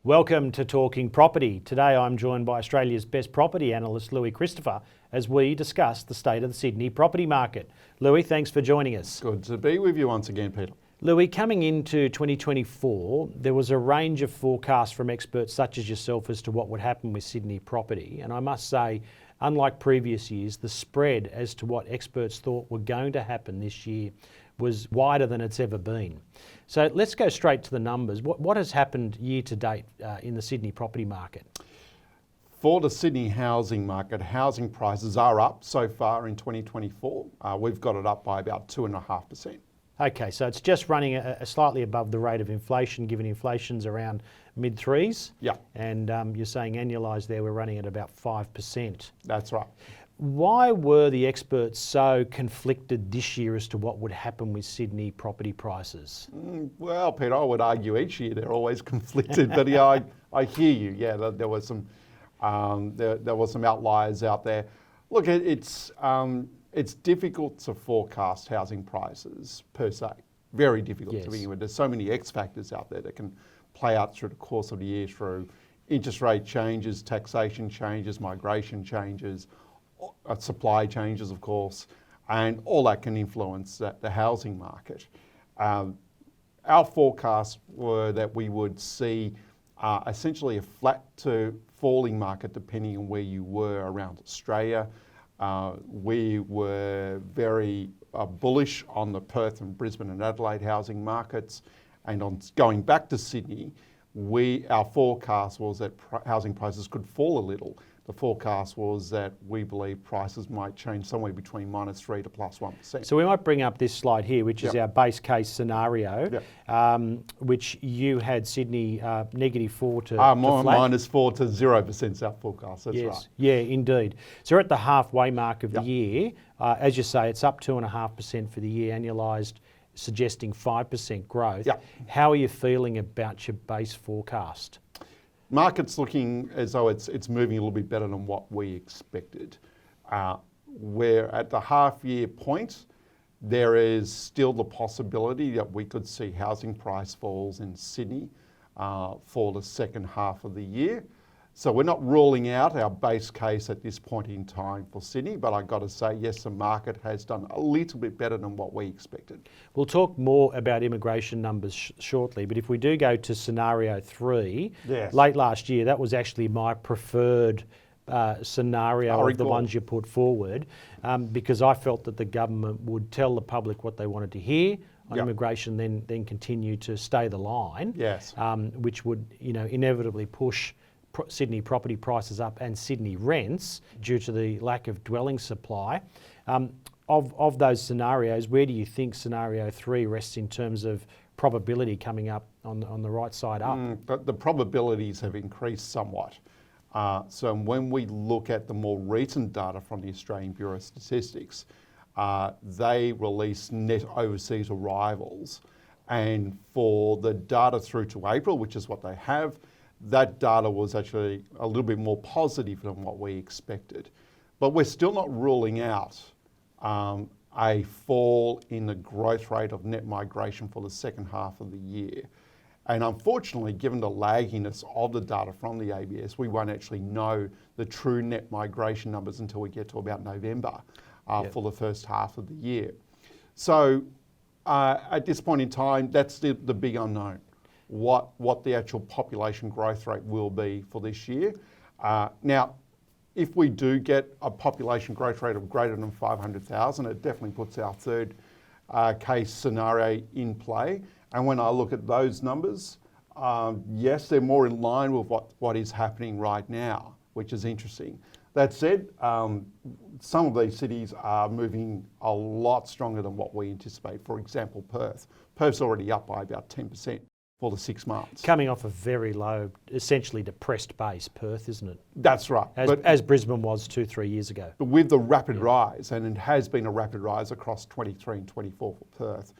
Welcome to Talking Property. Today I'm joined by Australia's best property analyst, Louis Christopher, as we discuss the state of the Sydney property market. Louis, thanks for joining us. Good to be with you once again, Peter. Louis, coming into 2024, there was a range of forecasts from experts such as yourself as to what would happen with Sydney property. And I must say, unlike previous years, the spread as to what experts thought were going to happen this year was wider than it's ever been. So let's go straight to the numbers. What has happened year to date in the Sydney property market? For the Sydney housing market, housing prices are up so far in 2024. We've got it up by about 2.5%. Okay, so it's just running a slightly above the rate of inflation, given inflation's around mid-threes. Yeah. And you're saying annualised there, we're running at about 5%. That's right. Why were the experts so conflicted this year as to what would happen with Sydney property prices? Well, Peter, I would argue each year they're always conflicted, but yeah, I hear you. Yeah, there was some outliers out there. Look, it's difficult to forecast housing prices per se. Very difficult to begin with. There's so many X factors out there that can play out through the course of the year through interest rate changes, taxation changes, migration changes, supply changes, of course, and all that can influence the housing market. Our forecasts were that we would see essentially a flat to falling market depending on where you were around Australia. We were very bullish on the Perth and Brisbane and Adelaide housing markets, and on going back to Sydney, our forecast was that housing prices could fall a little. The forecast was that we believe prices might change somewhere between -3% to +1%. So we might bring up this slide here, which is our base case scenario, which you had Sydney -4 to flat. -4 to 0% is our forecast, that's right. Yeah, indeed. So we're at the halfway mark of the year. As you say, it's up 2.5% for the year, annualised, suggesting 5% growth. How are you feeling about your base forecast? Market's looking as though it's moving a little bit better than what we expected. We're at the half-year point. There is still the possibility that we could see housing price falls in Sydney for the second half of the year. So we're not ruling out our base case at this point in time for Sydney, but I've got to say, yes, the market has done a little bit better than what we expected. We'll talk more about immigration numbers shortly, but if we do go to scenario 3, late last year, that was actually my preferred scenario of the ones you put forward, because I felt that the government would tell the public what they wanted to hear on immigration, then continue to stay the line, which would inevitably push Sydney property prices up and Sydney rents due to the lack of dwelling supply. Of those scenarios, where do you think scenario 3 rests in terms of probability coming up on the right side up? The probabilities have increased somewhat. So when we look at the more recent data from the Australian Bureau of Statistics, they release net overseas arrivals. And for the data through to April, which is what they have, that data was actually a little bit more positive than what we expected. But we're still not ruling out a fall in the growth rate of net migration for the second half of the year. And unfortunately, given the lagginess of the data from the ABS, we won't actually know the true net migration numbers until we get to about November for the first half of the year. So at this point in time, that's the big unknown. What the actual population growth rate will be for this year. Now, if we do get a population growth rate of greater than 500,000, it definitely puts our third case scenario in play. And when I look at those numbers, yes, they're more in line with what is happening right now, which is interesting. That said, some of these cities are moving a lot stronger than what we anticipate. For example, Perth. Perth's already up by about 10%. For the 6 months. Coming off a very low, essentially depressed base, Perth, isn't it? That's right. As Brisbane was 2-3 years ago. But with the rapid rise, and it has been a rapid rise across 23 and 24 for Perth.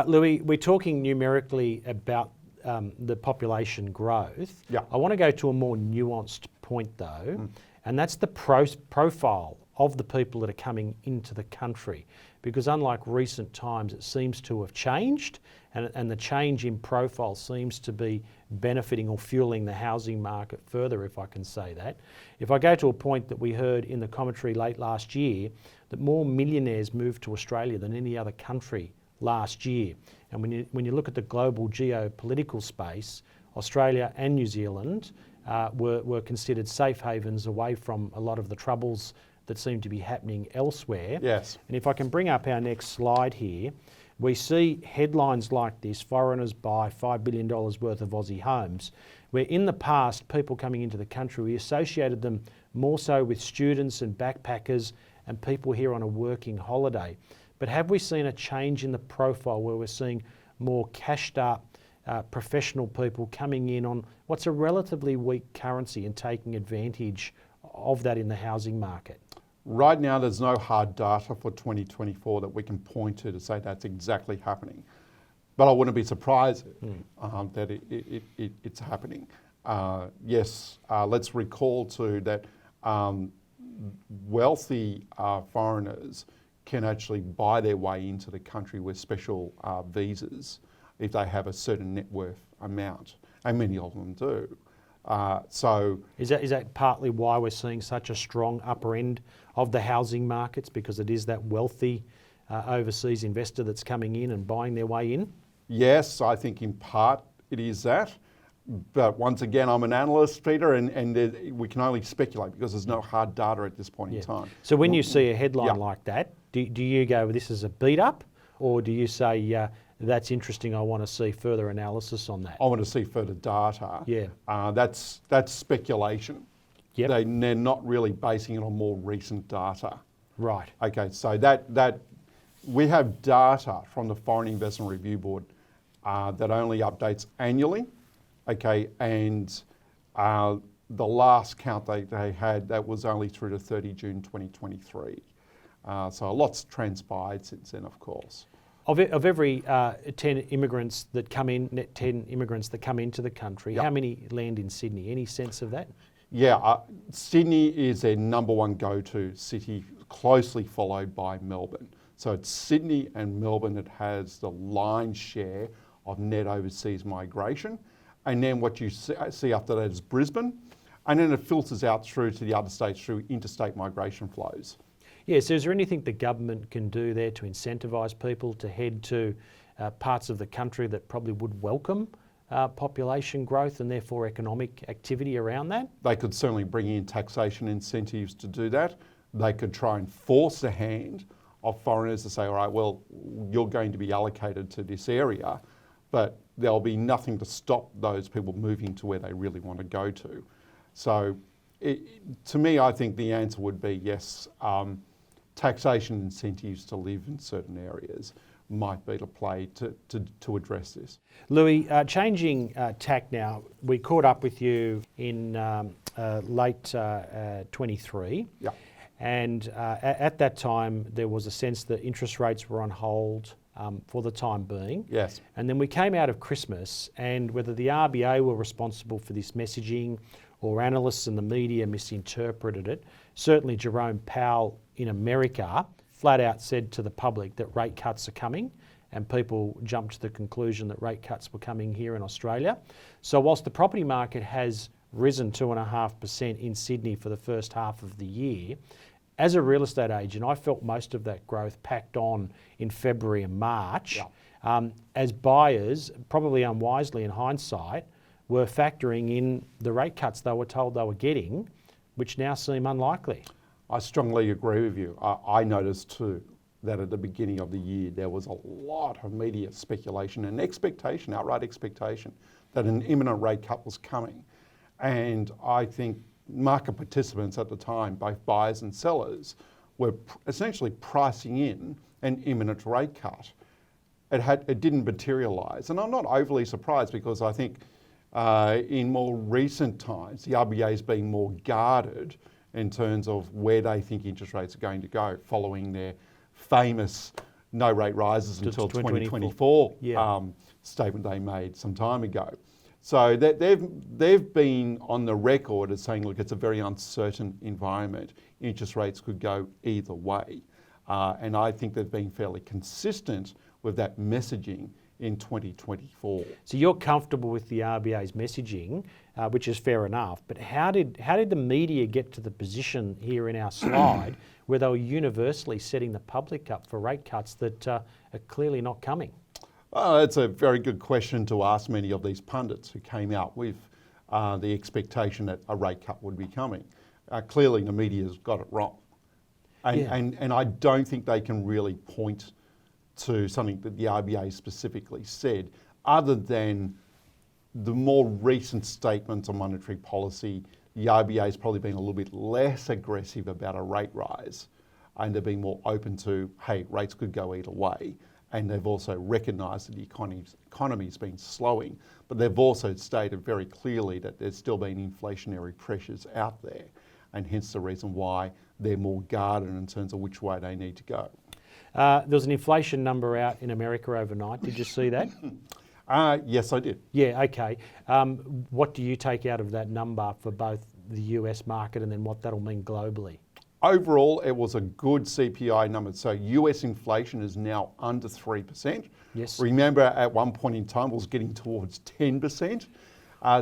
Louis, we're talking numerically about the population growth. I want to go to a more nuanced point though, and that's the profile of the people that are coming into the country. because unlike recent times, it seems to have changed, and the change in profile seems to be benefiting or fueling the housing market further, if I can say that. If I go to a point that we heard in the commentary late last year, that more millionaires moved to Australia than any other country last year. And when you look at the global geopolitical space, Australia and New Zealand were considered safe havens away from a lot of the troubles that seem to be happening elsewhere. Yes. And if I can bring up our next slide here, we see headlines like this: foreigners buy $5 billion worth of Aussie homes, where in the past, people coming into the country, we associated them more so with students and backpackers and people here on a working holiday. But have we seen a change in the profile where we're seeing more cashed up professional people coming in on what's a relatively weak currency and taking advantage of that in the housing market? Right now, there's no hard data for 2024 that we can point to say that's exactly happening. But I wouldn't be surprised that it's happening. Yes, let's recall too that wealthy foreigners can actually buy their way into the country with special visas if they have a certain net worth amount, and many of them do. So is that partly why we're seeing such a strong upper end of the housing markets, because it is that wealthy overseas investor that's coming in and buying their way in? Yes, I think in part it is that. But once again, I'm an analyst, Peter, and we can only speculate because there's no hard data at this point in time. So when you see a headline like that, do you go, well, this is a beat up, or do you say, that's interesting, I want to see further analysis on that? I want to see further data. Yeah. That's speculation. Yep. They're not really basing it on more recent data. Right. Okay, so that we have data from the Foreign Investment Review Board that only updates annually. Okay, and the last count they had, that was only through to 30 June 2023. So a lot's transpired since then, of course. Of every 10 immigrants that come in, net 10 immigrants that come into the country, how many land in Sydney? Any sense of that? Yeah, Sydney is their number one go-to city, closely followed by Melbourne. So it's Sydney and Melbourne that has the lion's share of net overseas migration. And then what you see after that is Brisbane. And then it filters out through to the other states through interstate migration flows. Yeah, so is there anything the government can do there to incentivise people to head to parts of the country that probably would welcome population growth and therefore economic activity around that? They could certainly bring in taxation incentives to do that. They could try and force the hand of foreigners to say, all right, well, you're going to be allocated to this area, but there'll be nothing to stop those people moving to where they really want to go to. So to me, I think the answer would be yes, taxation incentives to live in certain areas might be to play to address this. Louis, changing tack now, we caught up with you in late 23. Yeah. And at that time, there was a sense that interest rates were on hold for the time being. Yes. And then we came out of Christmas, and whether the RBA were responsible for this messaging or analysts and the media misinterpreted it, certainly Jerome Powell in America flat out said to the public that rate cuts are coming, and people jumped to the conclusion that rate cuts were coming here in Australia. So whilst the property market has risen 2.5% in Sydney for the first half of the year, as a real estate agent, I felt most of that growth packed on in February and March, as buyers, probably unwisely in hindsight, were factoring in the rate cuts they were told they were getting, which now seem unlikely. I strongly agree with you. I noticed too that at the beginning of the year there was a lot of media speculation and expectation, outright expectation, that an imminent rate cut was coming. And I think market participants at the time, both buyers and sellers, were essentially pricing in an imminent rate cut. It didn't materialise. And I'm not overly surprised, because I think in more recent times, the RBA has been more guarded in terms of where they think interest rates are going to go following their famous no rate rises until 2024 statement they made some time ago. So they've been on the record as saying, look, it's a very uncertain environment. Interest rates could go either way. And I think they've been fairly consistent with that messaging in 2024. So you're comfortable with the RBA's messaging, which is fair enough, but how did the media get to the position here in our slide where they were universally setting the public up for rate cuts that are clearly not coming? It's a very good question to ask many of these pundits who came out with the expectation that a rate cut would be coming. Clearly the media's got it wrong. And I don't think they can really point to something that the RBA specifically said, other than the more recent statements on monetary policy. The RBA has probably been a little bit less aggressive about a rate rise, and they're being more open to, hey, rates could go either way. And they've also recognised that the economy's been slowing, but they've also stated very clearly that there's still been inflationary pressures out there, and hence the reason why they're more guarded in terms of which way they need to go. There was an inflation number out in America overnight. Did you see that? Yes, I did. Yeah, okay. What do you take out of that number for both the US market and then what that'll mean globally? Overall, it was a good CPI number. So US inflation is now under 3%. Yes. Remember, at one point in time, it was getting towards 10%.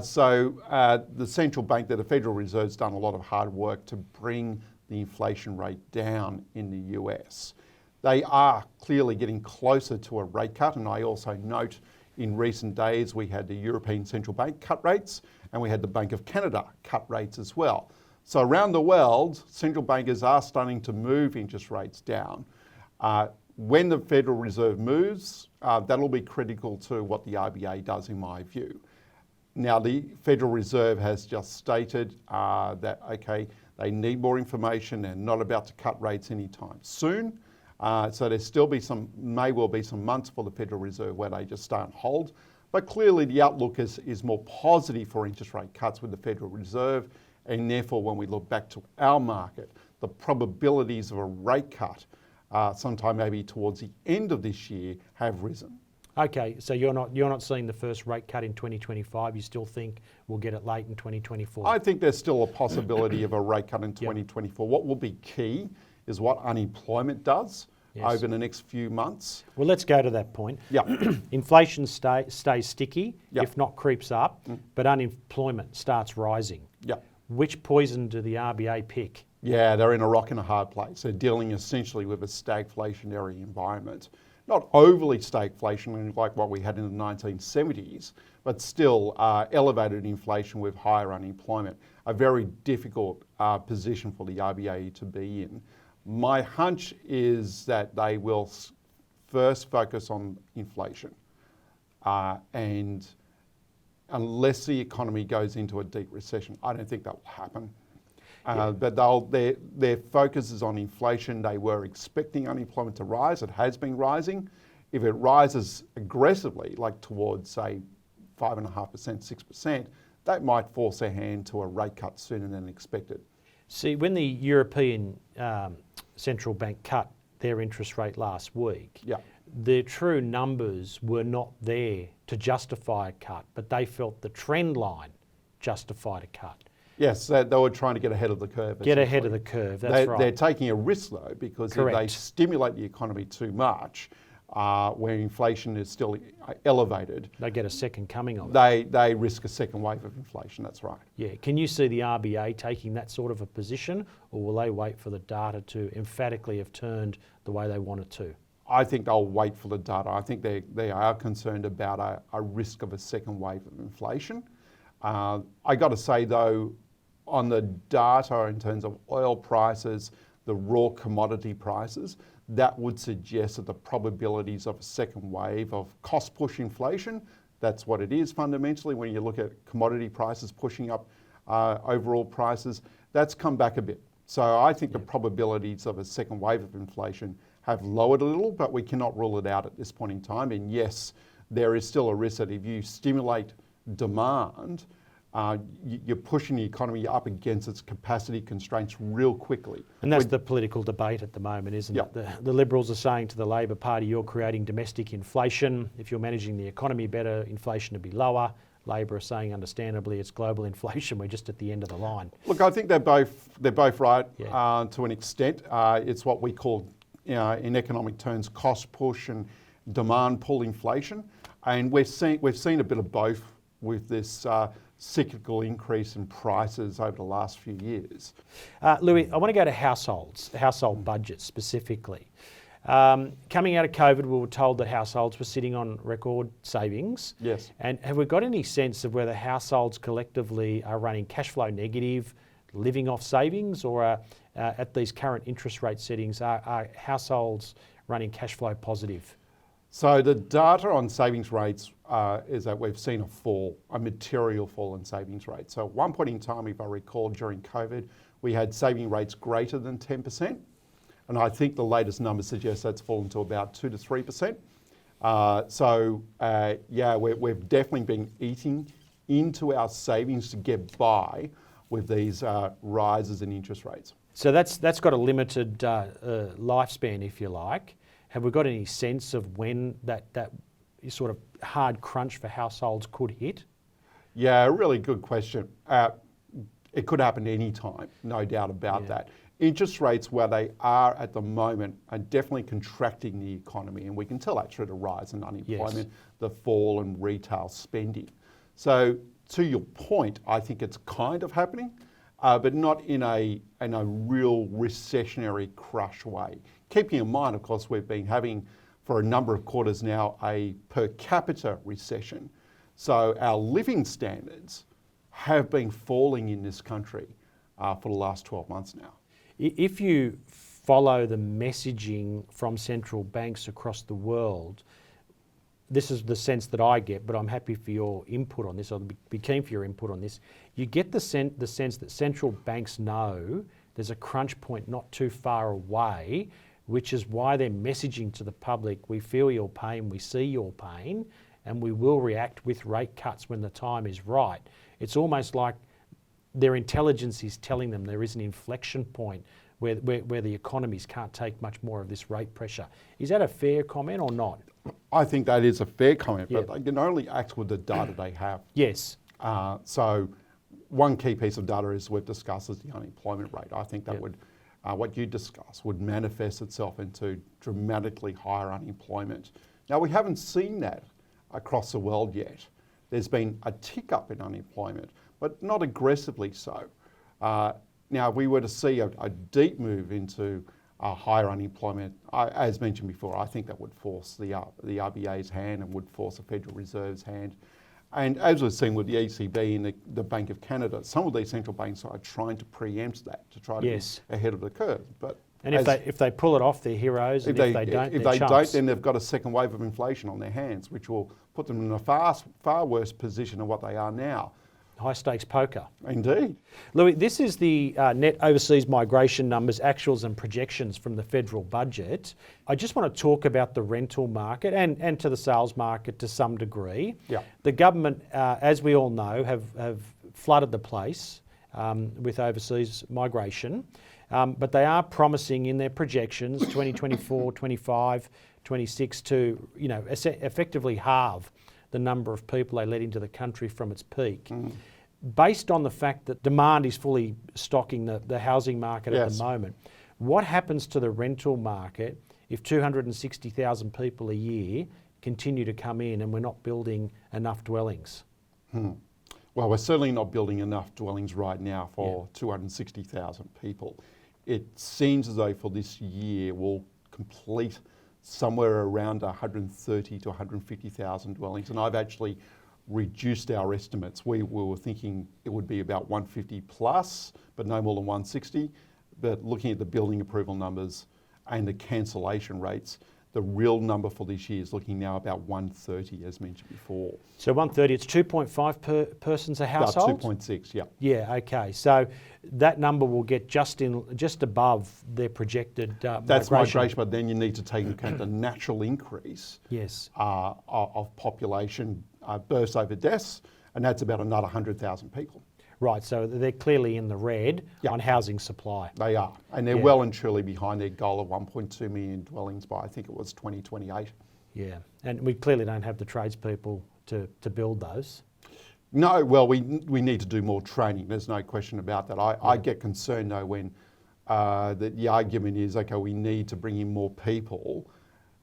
So the central bank, the Federal Reserve's done a lot of hard work to bring the inflation rate down in the US. They are clearly getting closer to a rate cut, and I also note in recent days we had the European Central Bank cut rates and we had the Bank of Canada cut rates as well. So around the world, central bankers are starting to move interest rates down. When the Federal Reserve moves, that'll be critical to what the RBA does, in my view. Now, the Federal Reserve has just stated that, okay, they need more information and not about to cut rates anytime soon. So there still may well be some months for the Federal Reserve where they just stay on hold. But clearly the outlook is more positive for interest rate cuts with the Federal Reserve. And therefore, when we look back to our market, the probabilities of a rate cut sometime maybe towards the end of this year have risen. Okay, so you're not seeing the first rate cut in 2025. You still think we'll get it late in 2024? I think there's still a possibility of a rate cut in 2024. Yep. What will be key is what unemployment does over the next few months. Well, let's go to that point. Yep. Inflation stays sticky, yep. if not creeps up, but unemployment starts rising. Yep. Which poison do the RBA pick? Yeah, they're in a rock and a hard place. They're dealing essentially with a stagflationary environment. Not overly stagflationary like what we had in the 1970s, but still elevated inflation with higher unemployment. A very difficult position for the RBA to be in. My hunch is that they will first focus on inflation. And unless the economy goes into a deep recession, I don't think that will happen. But their focus is on inflation. They were expecting unemployment to rise. It has been rising. If it rises aggressively, like towards, say, 5.5%, 6%, that might force their hand to a rate cut sooner than expected. See, when the European Central Bank cut their interest rate last week, the true numbers were not there to justify a cut, but they felt the trend line justified a cut. Yes, they were trying to get ahead of the curve. Get ahead of the curve, that's right. They're taking a risk though, because Correct. If they stimulate the economy too much, where inflation is still elevated, they get a second coming of it. They risk a second wave of inflation, that's right. Yeah, can you see the RBA taking that sort of a position, or will they wait for the data to emphatically have turned the way they want it to? I think they'll wait for the data. I think they are concerned about a risk of a second wave of inflation. I got to say though, on the data in terms of oil prices, the raw commodity prices, that would suggest that the probabilities of a second wave of cost push inflation, that's what it is fundamentally when you look at commodity prices pushing up overall prices, that's come back a bit. So I think the probabilities of a second wave of inflation have lowered a little, but we cannot rule it out at this point in time. And yes, there is still a risk that if you stimulate demand, you're pushing the economy up against its capacity constraints real quickly. And that's the political debate at the moment, isn't it? The Liberals are saying to the Labor Party, you're creating domestic inflation. If you're managing the economy better, inflation would be lower. Labor are saying, understandably, it's global inflation. We're just at the end of the line. Look, I think they're both right to an extent. It's what we call in economic terms, cost push and demand pull inflation. And we've seen a bit of both with this cyclical increase in prices over the last few years. Louis, I want to go to household budgets specifically. Coming out of COVID, we were told that households were sitting on record savings. Yes. And have we got any sense of whether households collectively are running cash flow negative, living off savings, or at these current interest rate settings, are households running cash flow positive? So the data on savings rates is that we've seen a material fall in savings rates. So at one point in time, if I recall, during COVID, we had saving rates greater than 10%. And I think the latest numbers suggest that's fallen to about 2 to 3%. We've definitely been eating into our savings to get by with these rises in interest rates. So that's got a limited lifespan, if you like. Have we got any sense of when that sort of hard crunch for households could hit? Yeah, a really good question. It could happen any time, no doubt about that. Interest rates where they are at the moment are definitely contracting the economy, and we can tell that through the rise in unemployment, the fall in retail spending. So to your point, I think it's kind of happening, but not in a real recessionary crush way. Keeping in mind, of course, we've been having for a number of quarters now a per capita recession. So our living standards have been falling in this country for the last 12 months now. If you follow the messaging from central banks across the world, this is the sense that I get, but I'm happy for your input on this. I'll be keen for your input on this. You get the sense that central banks know there's a crunch point not too far away, which is why they're messaging to the public, we feel your pain, we see your pain, and we will react with rate cuts when the time is right. It's almost like their intelligence is telling them there is an inflection point where the economies can't take much more of this rate pressure. Is that a fair comment or not? I think that is a fair comment, but they can only act with the data they have. Yes. So one key piece of data is we've discussed is the unemployment rate. I think that would, what you discussed, would manifest itself into dramatically higher unemployment. Now, we haven't seen that across the world yet. There's been a tick up in unemployment, but not aggressively so. Now, if we were to see a deep move into higher unemployment, as mentioned before, I think that would force the RBA's hand and would force the Federal Reserve's hand. And as we've seen with the ECB and the Bank of Canada, some of these central banks are trying to preempt that to try to be ahead of the curve. But and if they pull it off, they're heroes. And if they don't, then they've got a second wave of inflation on their hands, which will put them in a far worse position than what they are now. High stakes poker. Indeed. Louis, this is the net overseas migration numbers, actuals and projections from the federal budget. I just want to talk about the rental market and to the sales market to some degree. Yeah. The government, as we all know, have flooded the place with overseas migration, but they are promising in their projections 2024, 25, 26 to effectively halve the number of people they let into the country from its peak. Based on the fact that demand is fully stocking the housing market at the moment, what happens to the rental market if 260,000 people a year continue to come in and we're not building enough dwellings? Well, we're certainly not building enough dwellings right now for 260,000 people. It seems as though for this year we'll complete somewhere around 130 to 150,000 dwellings, and I've actually reduced our estimates. We were thinking it would be about 150 plus, but no more than 160. But looking at the building approval numbers and the cancellation rates, the real number for this year is looking now about 130, as mentioned before. So 130, it's 2.5 per persons a household? About 2.6, yeah. Yeah, okay. So that number will get just above their projected That's migration, but then you need to take into account the natural increase of population births over deaths, and that's about another 100,000 people. Right, so they're clearly in the red on housing supply. They are, and they're well and truly behind their goal of 1.2 million dwellings by, I think it was 2028. Yeah, and we clearly don't have the tradespeople to build those. No, well, we need to do more training. There's no question about that. I get concerned though when that the argument is, okay, we need to bring in more people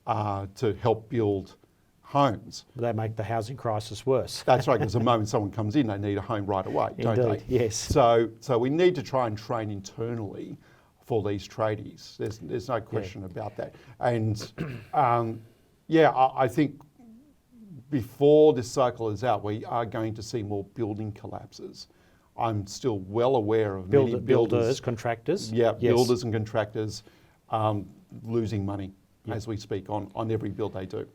to help build homes. They make the housing crisis worse. That's right, because the moment someone comes in, they need a home right away, don't they? Yes. So we need to try and train internally for these tradies. There's no question about that. And I think before this cycle is out, we are going to see more building collapses. I'm still well aware of many builders, contractors. Yeah, yes. Builders and contractors losing money as we speak on every build they do.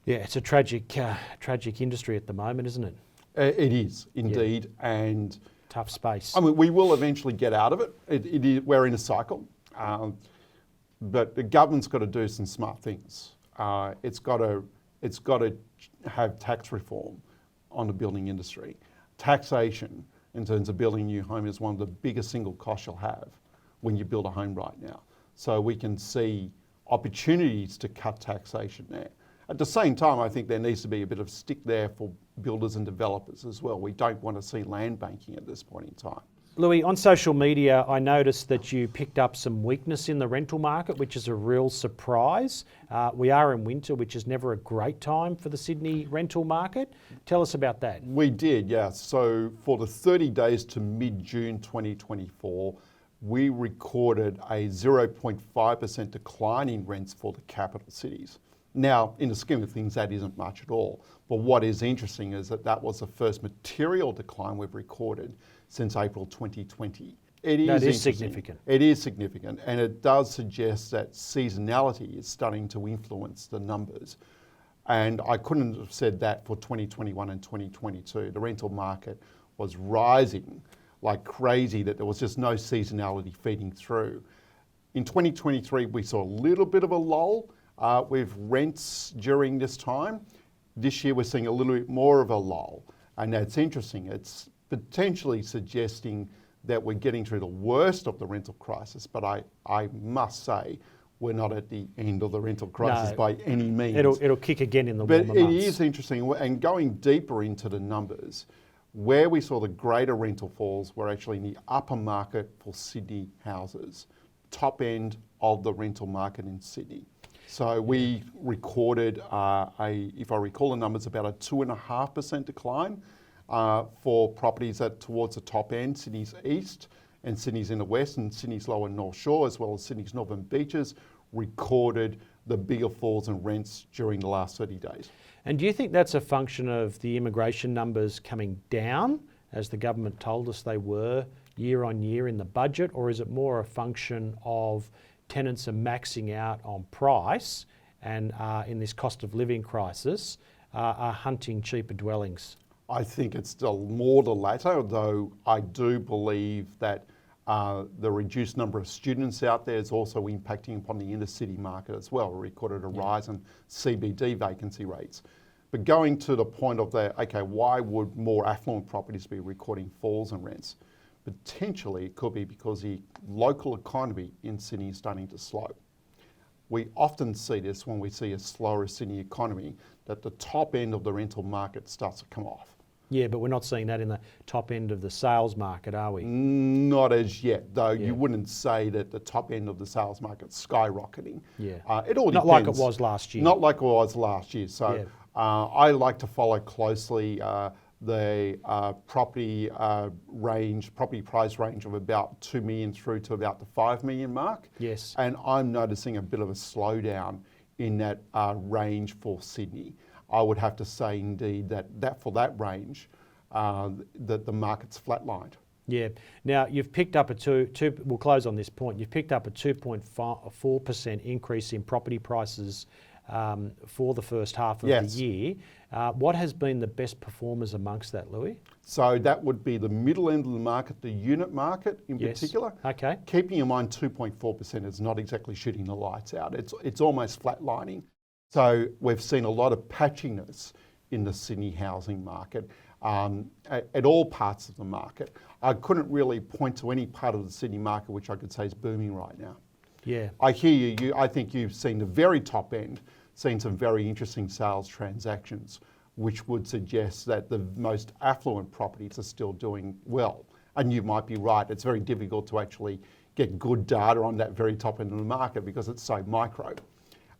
Yeah, it's a tragic industry at the moment, isn't it? It is indeed, and tough space. I mean, we will eventually get out of it. We're in a cycle, but the government's got to do some smart things. It's got to have tax reform on the building industry. Taxation in terms of building a new home is one of the biggest single costs you'll have when you build a home right now. So we can see opportunities to cut taxation there. At the same time, I think there needs to be a bit of stick there for builders and developers as well. We don't want to see land banking at this point in time. Louis, on social media, I noticed that you picked up some weakness in the rental market, which is a real surprise. We are in winter, which is never a great time for the Sydney rental market. Tell us about that. We did, yeah. So for the 30 days to mid-June 2024, we recorded a 0.5% decline in rents for the capital cities. Now, in the scheme of things, that isn't much at all. But what is interesting is that was the first material decline we've recorded since April 2020. That is significant. It is significant, and it does suggest that seasonality is starting to influence the numbers. And I couldn't have said that for 2021 and 2022. The rental market was rising like crazy, that there was just no seasonality feeding through. In 2023, we saw a little bit of a lull with rents during this time. This year, we're seeing a little bit more of a lull, and that's interesting. It's potentially suggesting that we're getting through the worst of the rental crisis, but I must say we're not at the end of the rental crisis by any means. It'll kick again in the warmer months. But it is interesting, and going deeper into the numbers, where we saw the greater rental falls were actually in the upper market for Sydney houses, top end of the rental market in Sydney. So we recorded, if I recall the numbers, about a 2.5% decline for properties towards the top end, Sydney's east and Sydney's in the west, and Sydney's lower North Shore, as well as Sydney's northern beaches, recorded the bigger falls in rents during the last 30 days. And do you think that's a function of the immigration numbers coming down, as the government told us they were year on year in the budget, or is it more a function of tenants are maxing out on price and in this cost of living crisis are hunting cheaper dwellings? I think it's still more the latter, though I do believe that the reduced number of students out there is also impacting upon the inner city market as well. We recorded a rise in CBD vacancy rates. But going to the point of why would more affluent properties be recording falls in rents? Potentially it could be because the local economy in Sydney is starting to slow. We often see this when we see a slower Sydney economy, that the top end of the rental market starts to come off. Yeah, but we're not seeing that in the top end of the sales market, are we? Not as yet, though. Yeah. You wouldn't say that the top end of the sales market's skyrocketing. Yeah. It all depends. Not like it was last year. Not like it was last year. So I like to follow closely the property price range of about 2 million through to about the 5 million mark. Yes. And I'm noticing a bit of a slowdown in that range for Sydney. I would have to say indeed that for that range, that the market's flatlined. Yeah. Now you've picked up we'll close on this point. You've picked up a 2.4% increase in property prices for the first half of the year. What has been the best performers amongst that, Louis? So that would be the middle end of the market, the unit market in particular. Okay. Keeping in mind 2.4% is not exactly shooting the lights out. It's almost flatlining. So we've seen a lot of patchiness in the Sydney housing market at all parts of the market. I couldn't really point to any part of the Sydney market which I could say is booming right now. Yeah. I hear you. I think you've seen the very top end, seen some very interesting sales transactions, which would suggest that the most affluent properties are still doing well. And you might be right. It's very difficult to actually get good data on that very top end of the market because it's so micro.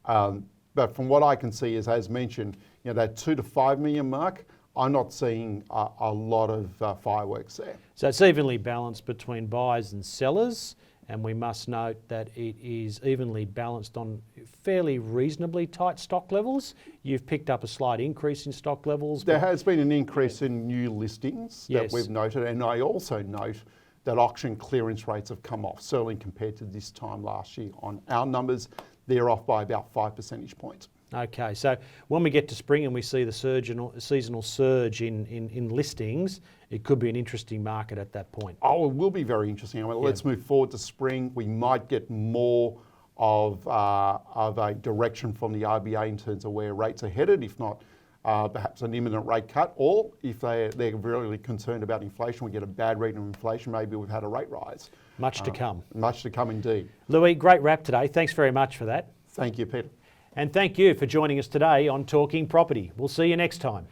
But from what I can see is, as mentioned, that 2 to 5 million mark, I'm not seeing a lot of fireworks there. So it's evenly balanced between buyers and sellers, and we must note that it is evenly balanced on fairly reasonably tight stock levels. You've picked up a slight increase in stock levels. There has been an increase in new listings that we've noted, and I also note that auction clearance rates have come off, certainly compared to this time last year. On our numbers, they're off by about 5 percentage points. Okay, so when we get to spring and we see the seasonal surge in listings, it could be an interesting market at that point. Oh, it will be very interesting. I mean, let's move forward to spring. We might get more of a direction from the RBA in terms of where rates are headed, if not perhaps an imminent rate cut, or if they're really concerned about inflation, we get a bad reading of inflation, maybe we've had a rate rise. Much to come. Much to come indeed. Louis, great wrap today. Thanks very much for that. Thank you, Peter. And thank you for joining us today on Talking Property. We'll see you next time.